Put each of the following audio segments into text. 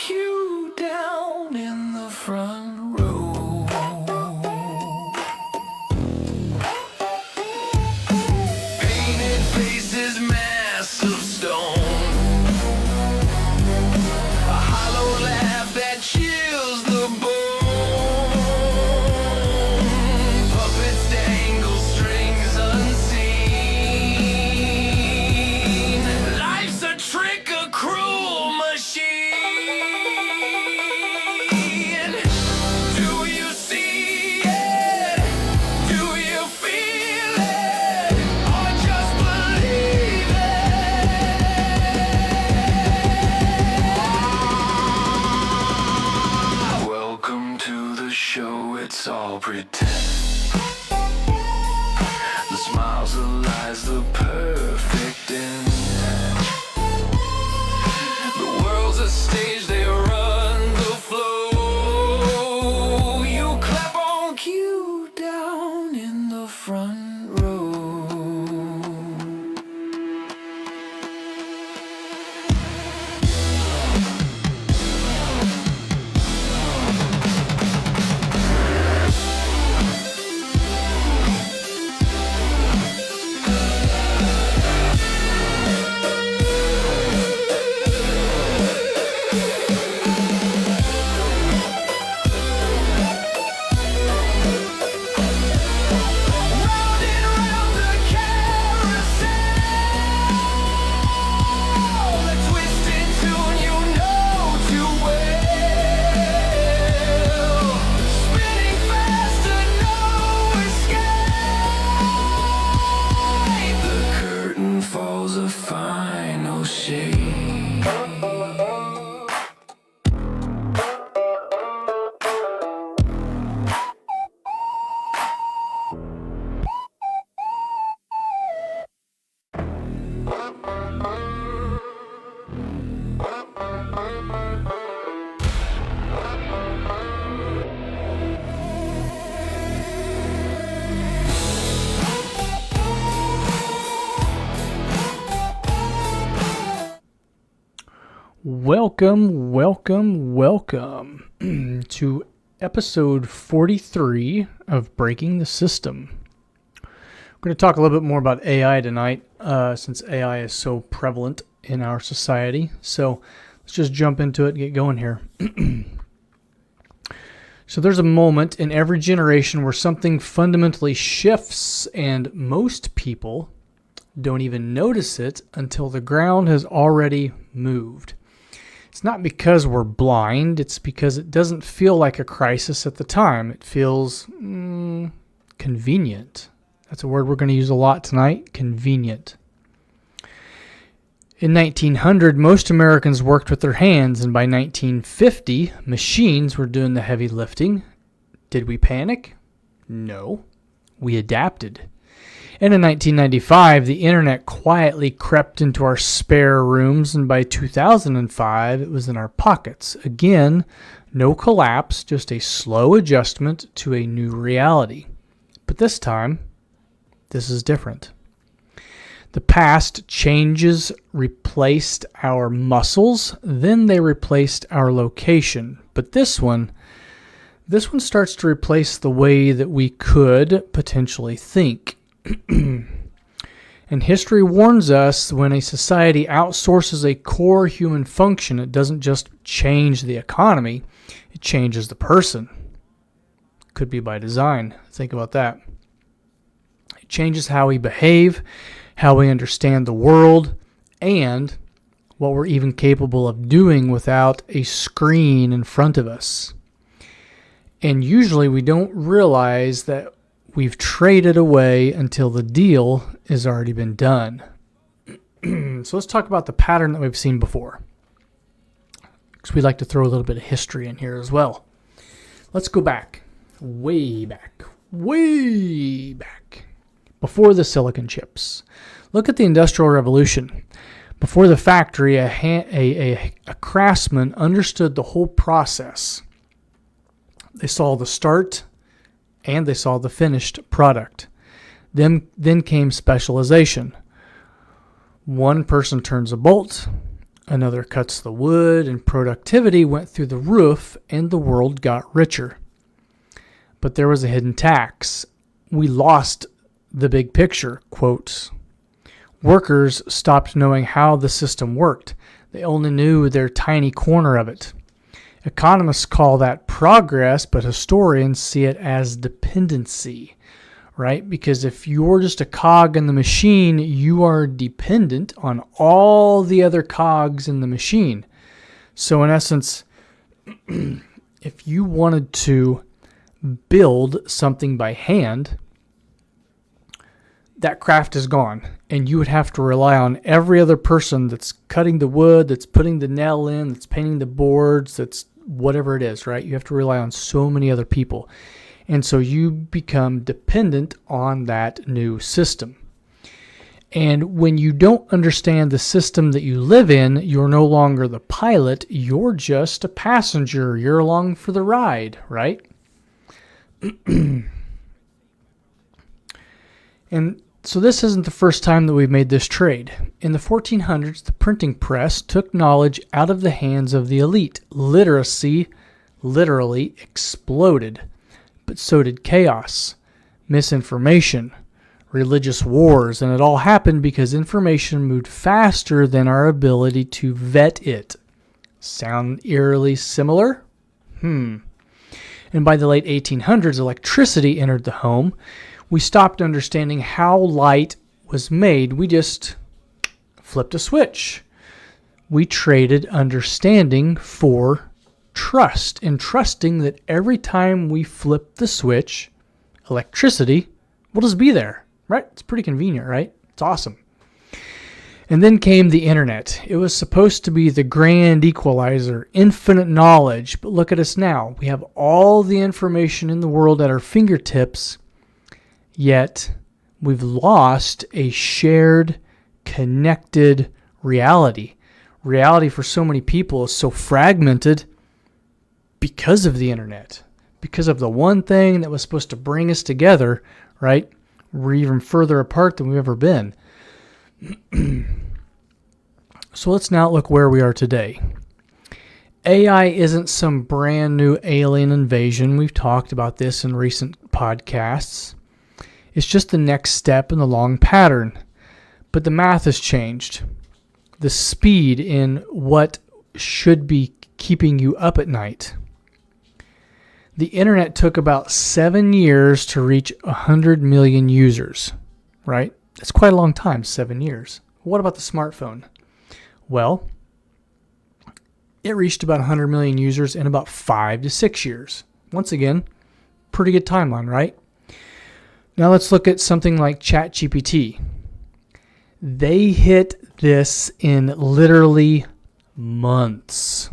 you down in the front row. Painted faces, mass of stone. A hollow laugh that chills the bone. Puppets dangle strings unseen. Life's a trick, a cruel machine. Do you see it? Do you feel it? Or just believe it? Welcome to the show, it's all pretend. The smiles, the lies, the perfect end. The world's a stage, they run the flow. You clap on cue down in the front row. Round and round the carousel, the twisted tune you know too well. Spinning faster, no escape. The curtain falls a final shade. Welcome to episode 43 of Breaking the System. We're going to talk a little bit more about AI tonight, since AI is so prevalent in our society. So let's just jump into it and get going here. So there's a moment in every generation where something fundamentally shifts, and most people don't even notice it until the ground has already moved. It's not because we're blind, it's because it doesn't feel like a crisis at the time. It feels convenient. That's a word we're going to use a lot tonight, convenient. In 1900, most Americans worked with their hands, and by 1950, machines were doing the heavy lifting. Did we panic? No. We adapted. And in 1995, the internet quietly crept into our spare rooms, and by 2005, it was in our pockets. Again, no collapse, just a slow adjustment to a new reality. But this time, this is different. The past changes replaced our muscles, then they replaced our location. But this one starts to replace the way that we could potentially think. And history warns us, when a society outsources a core human function, it doesn't just change the economy, it changes the person. Could be by design. Think about that. It changes how we behave, how we understand the world, and what we're even capable of doing without a screen in front of us. And usually we don't realize that we've traded away until the deal has already been done. So let's talk about the pattern that we've seen before, because we like to throw a little bit of history in here as well. Let's go back, way back, before the silicon chips. Look at the Industrial Revolution. Before the factory, a craftsman understood the whole process. They saw the start and they saw the finished product. Then came specialization. One person turns a bolt, Another cuts the wood, and productivity went through the roof, and the world got richer. But there was a hidden tax. We lost the big picture, quotes. Workers stopped knowing how the system worked. They only knew their tiny corner of it. Economists call that progress, but historians see it as dependency, right? Because if you're just a cog in the machine, you are dependent on all the other cogs in the machine. So in essence, if you wanted to build something by hand, that craft is gone, and you would have to rely on every other person that's cutting the wood, that's putting the nail in, that's painting the boards, that's whatever it is, right? You have to rely on so many other people. And so you become dependent on that new system. And when you don't understand the system that you live in, you're no longer the pilot, you're just a passenger. You're along for the ride, right? And so this isn't the first time that we've made this trade. In the 1400s, the printing press took knowledge out of the hands of the elite. Literacy literally exploded. But so did chaos, misinformation, religious wars, and it all happened because information moved faster than our ability to vet it. Sound eerily similar? And by the late 1800s, electricity entered the home. We stopped understanding how light was made. We just flipped a switch. We traded understanding for trust, and trusting that every time we flip the switch, electricity will just be there, right? It's pretty convenient, right? It's awesome. And then came the internet. It was supposed to be the grand equalizer, infinite knowledge, but look at us now. We have all the information in the world at our fingertips, yet we've lost a shared, connected reality. Reality for so many people is so fragmented because of the internet, because of the one thing that was supposed to bring us together, right? We're even further apart than we've ever been. So let's now look where we are today. AI isn't some brand new alien invasion. We've talked about this in recent podcasts. It's just the next step in the long pattern. But the math has changed. The speed in what should be keeping you up at night. The internet took about 7 years to reach 100 million users, right? That's quite a long time, 7 years. What about the smartphone? Well, it reached about 100 million users in about 5 to 6 years. Once again, pretty good timeline, right? Now let's look at something like ChatGPT. They hit this in literally months,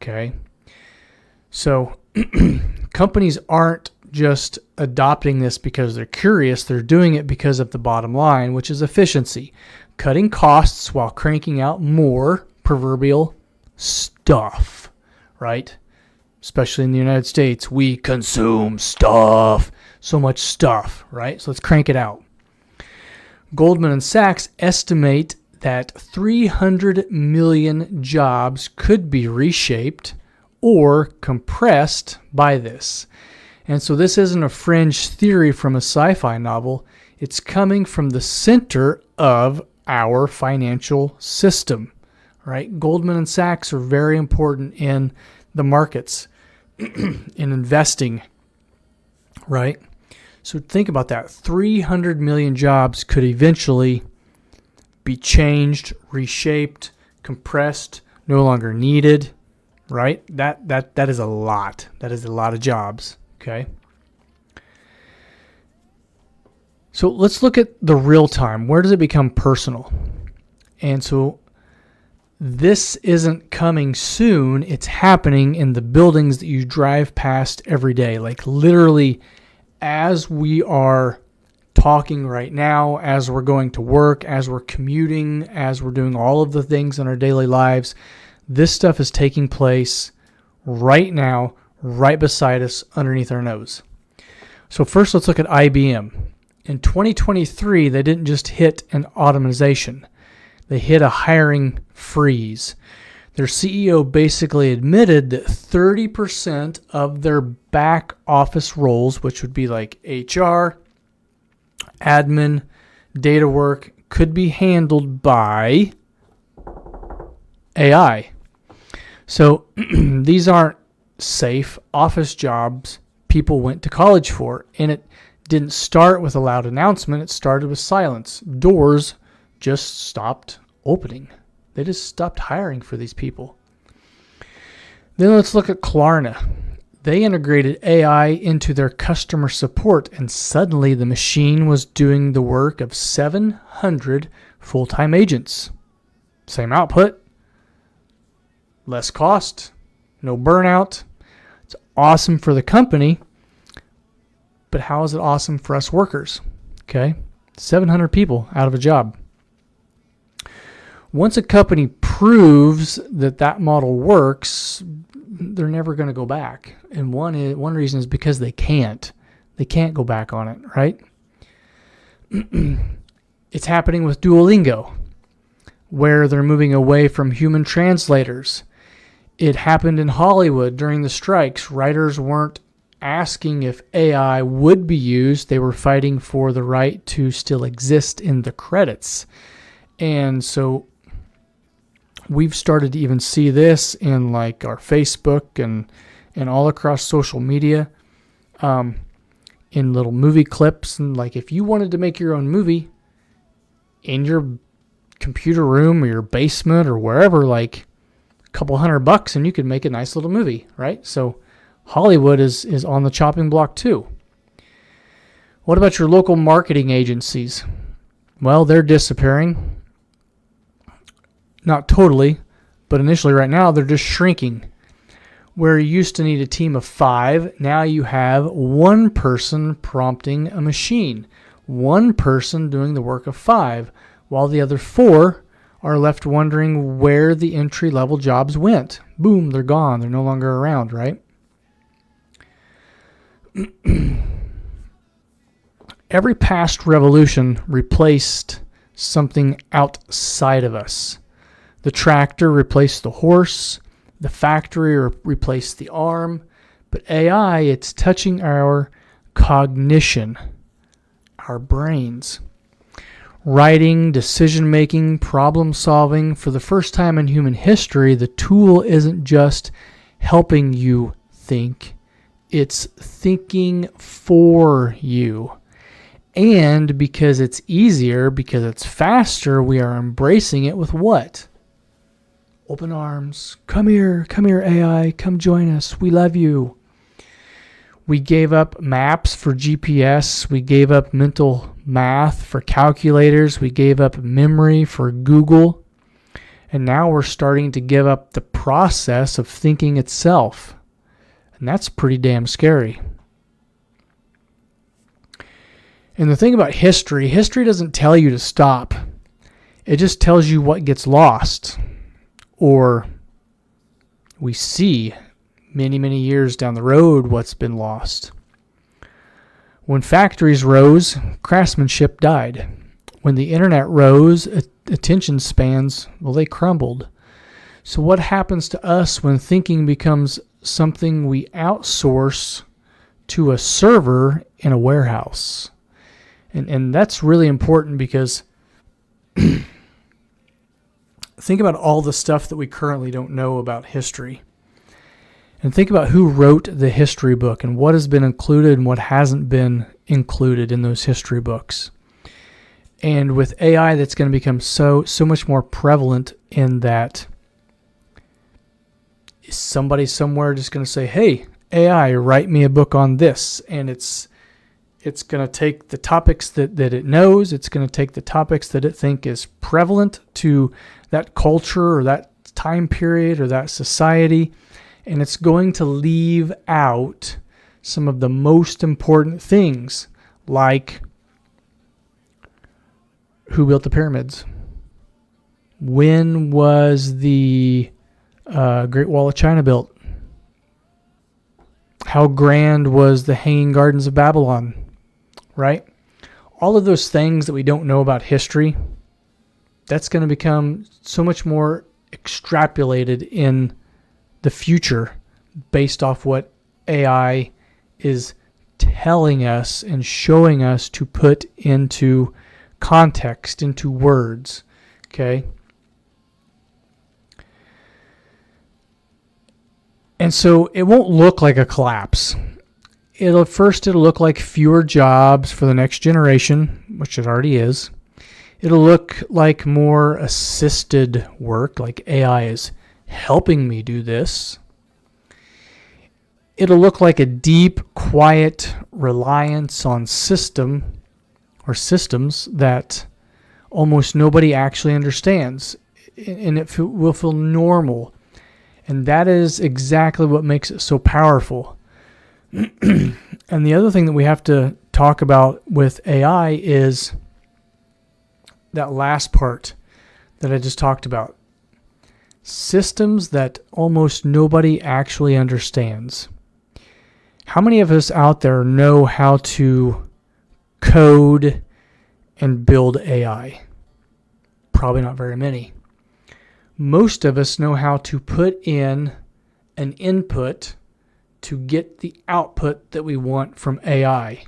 okay? So companies aren't just adopting this because they're curious. They're doing it because of the bottom line, which is efficiency. Cutting costs while cranking out more proverbial stuff, right? Especially in the United States, we consume stuff. So much stuff, right? So let's crank it out. Goldman & Sachs estimate that 300 million jobs could be reshaped or compressed by this. And so this isn't a fringe theory from a sci-fi novel. It's coming from the center of our financial system, right? Goldman & Sachs are very important in the markets, in investing, right? So think about that. 300 million jobs could eventually be changed, reshaped, compressed, no longer needed, right? That is a lot. That is a lot of jobs, okay? So let's look at the real time. Where does it become personal? And so this isn't coming soon. It's happening in the buildings that you drive past every day. Like literally as we are talking right now, as we're going to work, as we're commuting, as we're doing all of the things in our daily lives, this stuff is taking place right now, right beside us, underneath our nose. So first, let's look at IBM. In 2023, they didn't just hit an automation. they hit a hiring freeze. Their CEO basically admitted that 30% of their back office roles, which would be like HR, admin, data work, could be handled by AI. So these aren't safe office jobs people went to college for. And it didn't start with a loud announcement. It started with silence. Doors just stopped opening. They just stopped hiring for these people. Then let's look at Klarna. They integrated AI into their customer support, and suddenly the machine was doing the work of 700 full-time agents. Same output, less cost, no burnout. It's awesome for the company, but how is it awesome for us workers? Okay, 700 people out of a job. Once a company proves that that model works, they're never going to go back. And one reason is because they can't. They can't go back on it, right? It's happening with Duolingo, where they're moving away from human translators. It happened in Hollywood during the strikes. Writers weren't asking if AI would be used. They were fighting for the right to still exist in the credits. And so we've started to even see this in like our Facebook and all across social media, in little movie clips. And like if you wanted to make your own movie in your computer room or your basement or wherever, like a couple $100 and you could make a nice little movie, right? So Hollywood is on the chopping block too. What about your local marketing agencies? Well, they're disappearing. Not totally, but initially right now they're just shrinking. Where you used to need a team of 5, now you have one person prompting a machine. One person doing the work of 5, while the other 4 are left wondering where the entry-level jobs went. Boom, they're gone. They're no longer around, right? Every past revolution replaced something outside of us. The tractor replaced the horse. The factory replaced the arm. But AI, it's touching our cognition, our brains. Writing, decision-making, problem-solving. For the first time in human history, the tool isn't just helping you think. It's thinking for you. And because it's easier, because it's faster, we are embracing it with what? Open arms. Come here, AI. Come join us. We love you. We gave up maps for GPS. We gave up mental math for calculators. We gave up memory for Google. And now we're starting to give up the process of thinking itself. And that's pretty damn scary. And the thing about history doesn't tell you to stop. It just tells you what gets lost. Or we see many, many years down the road what's been lost. When factories rose, craftsmanship died. When the internet rose, attention spans, well, they crumbled. So what happens to us when thinking becomes something we outsource to a server in a warehouse? And that's really important because think about all the stuff that we currently don't know about history. And think about who wrote the history book and what has been included and what hasn't been included in those history books. And with AI, that's going to become so much more prevalent in that somebody somewhere just going to say, hey, AI, write me a book on this. And it's going to take the topics that it knows. It's going to take the topics that it think is prevalent to that culture or that time period or that society. And it's going to leave out some of the most important things, like who built the pyramids? When was the Great Wall of China built? How grand was the Hanging Gardens of Babylon? Right? All of those things that we don't know about history, that's going to become so much more extrapolated in the future based off what AI is telling us and showing us to put into context, into words. Okay? And so it won't look like a collapse. It'll look like fewer jobs for the next generation, which it already is. It'll look like more assisted work, like AI is helping me do this. It'll look like a deep, quiet reliance on systems that almost nobody actually understands, and it will feel normal. And that is exactly what makes it so powerful. And the other thing that we have to talk about with AI is that last part that I just talked about. Systems that almost nobody actually understands. How many of us out there know how to code and build AI? Probably not very many. Most of us know how to put in an input to get the output that we want from AI.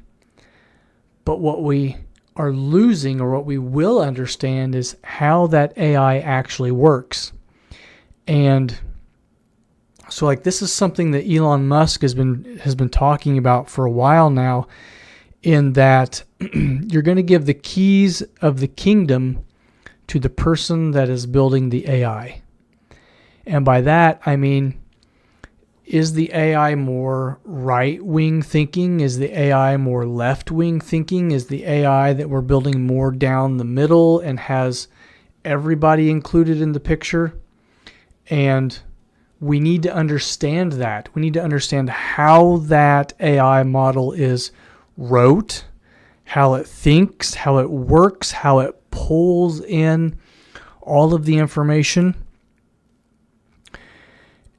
But what we are losing, or what we will understand, is how that AI actually works. And so, like, this is something that Elon Musk has been talking about for a while now, in that you're going to give the keys of the kingdom to the person that is building the AI. And by that, I mean, is the AI more right-wing thinking? Is the AI more left-wing thinking? Is the AI that we're building more down the middle and has everybody included in the picture? And we need to understand that. We need to understand how that AI model is wrote, how it thinks, how it works, how it pulls in all of the information.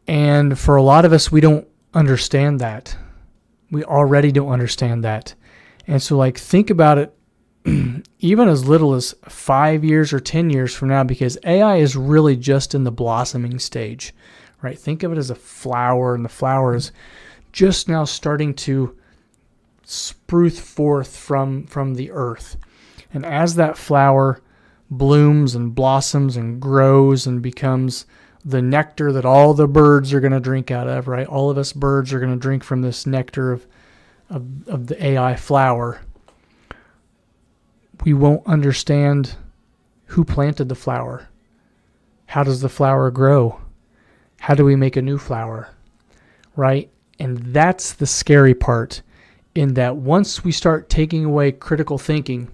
And for a lot of us, we don't understand that. We already don't understand that. And so, like, think about it even as little as 5 years or 10 years from now, because AI is really just in the blossoming stage, right? Think of it as a flower, and the flower is just now starting to spruce forth from the earth. And as that flower blooms and blossoms and grows and becomes the nectar that all the birds are going to drink out of, right? All of us birds are going to drink from this nectar of the AI flower. We won't understand who planted the flower. How does the flower grow? How do we make a new flower, right? And that's the scary part, in that once we start taking away critical thinking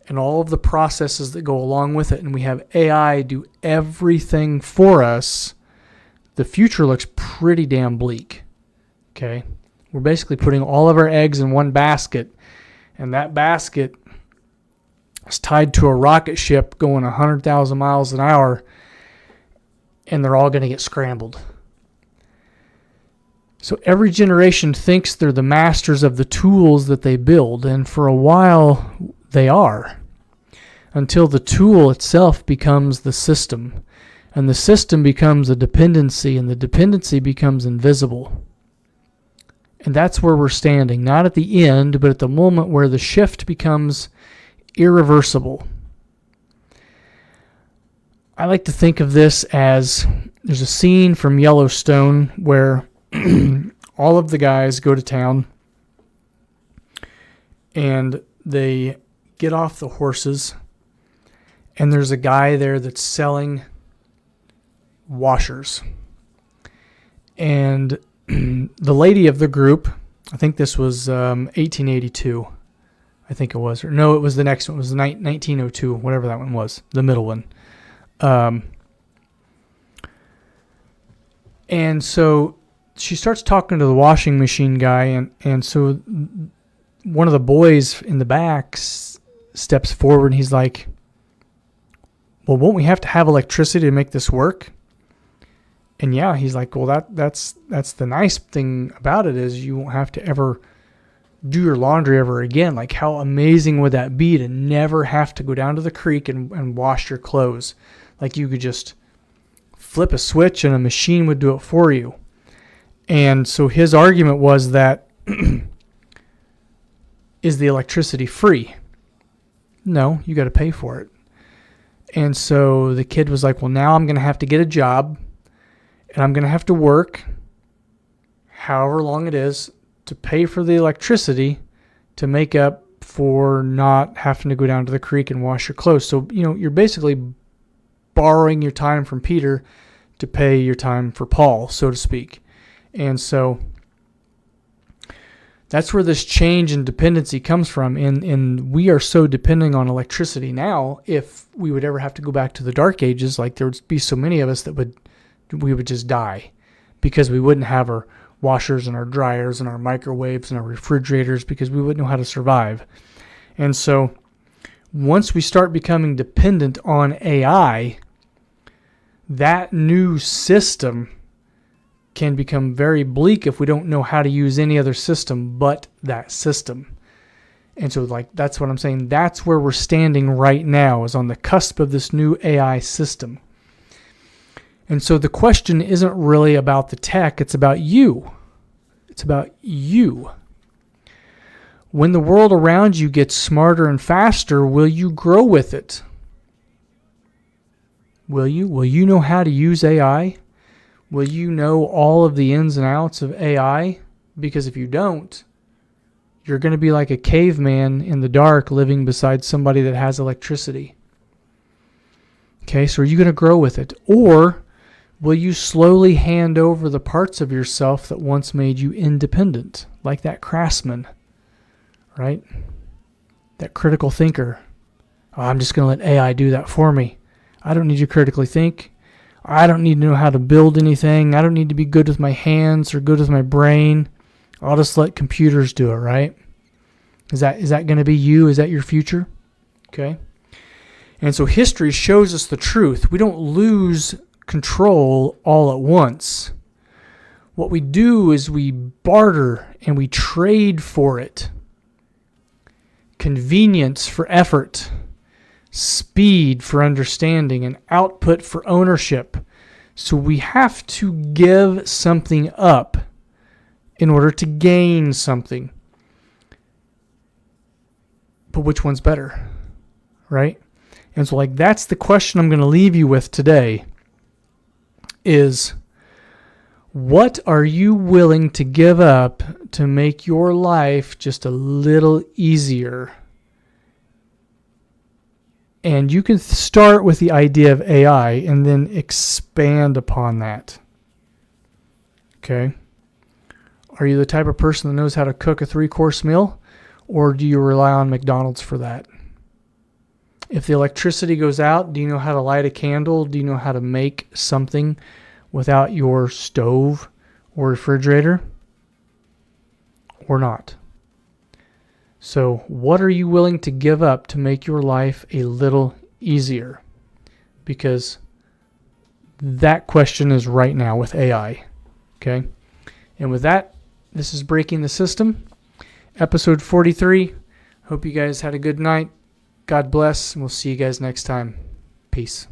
and all of the processes that go along with it, and we have AI do everything for us, the future looks pretty damn bleak. Okay? We're basically putting all of our eggs in one basket, and that basket is tied to a rocket ship going 100,000 miles an hour, and they're all going to get scrambled. So every generation thinks they're the masters of the tools that they build, and for a while they are, until the tool itself becomes the system, and the system becomes a dependency, and the dependency becomes invisible. And that's where we're standing, not at the end, but at the moment where the shift becomes irreversible. I like to think of this as, there's a scene from Yellowstone where all of the guys go to town and they get off the horses, and there's a guy there that's selling washers. And the lady of the group, I think this was 1882, I think it was. Or no, it was the next one. It was 1902, whatever that one was, the middle one. And so she starts talking to the washing machine guy, and so one of the boys in the back steps forward, and he's like, well, won't we have to have electricity to make this work? And yeah, he's like, well, that's the nice thing about it, is you won't have to ever do your laundry ever again. Like, how amazing would that be to never have to go down to the creek and wash your clothes? Like, you could just flip a switch and a machine would do it for you. And so his argument was that, is the electricity free? No, you got to pay for it. And so the kid was like, well, now I'm going to have to get a job and I'm going to have to work however long it is to pay for the electricity to make up for not having to go down to the creek and wash your clothes. So, you're basically borrowing your time from Peter to pay your time for Paul, so to speak. And so that's where this change in dependency comes from. And we are so dependent on electricity now. If we would ever have to go back to the Dark Ages, like, there would be so many of us that we would just die because we wouldn't have our washers and our dryers and our microwaves and our refrigerators, because we wouldn't know how to survive. And so once we start becoming dependent on AI, that new system can become very bleak if we don't know how to use any other system but that system. And so, like, that's what I'm saying. That's where we're standing right now, is on the cusp of this new AI system. And so the question isn't really about the tech, it's about you. It's about you. When the world around you gets smarter and faster, will you grow with it? Will you? Will you know how to use AI? Will you know all of the ins and outs of AI? Because if you don't, you're going to be like a caveman in the dark living beside somebody that has electricity. Okay, so are you going to grow with it? Or will you slowly hand over the parts of yourself that once made you independent, like that craftsman, right? That critical thinker. Oh, I'm just going to let AI do that for me. I don't need to critically think. I don't need to know how to build anything. I don't need to be good with my hands or good with my brain. I'll just let computers do it, right? Is that going to be you? Is that your future? Okay. And so history shows us the truth. We don't lose control all at once. What we do is we barter and we trade for it. Convenience for effort, speed for understanding, and output for ownership. So we have to give something up in order to gain something. But which one's better, right? And so, like, that's the question I'm going to leave you with today is, what are you willing to give up to make your life just a little easier? And you can start with the idea of AI and then expand upon that. Okay? Are you the type of person that knows how to cook a 3-course meal? Or do you rely on McDonald's for that? If the electricity goes out, do you know how to light a candle? Do you know how to make something without your stove or refrigerator? Or not? So what are you willing to give up to make your life a little easier? Because that question is right now with AI. Okay? And with that, this is Breaking the System, episode 43. Hope you guys had a good night. God bless, and we'll see you guys next time. Peace.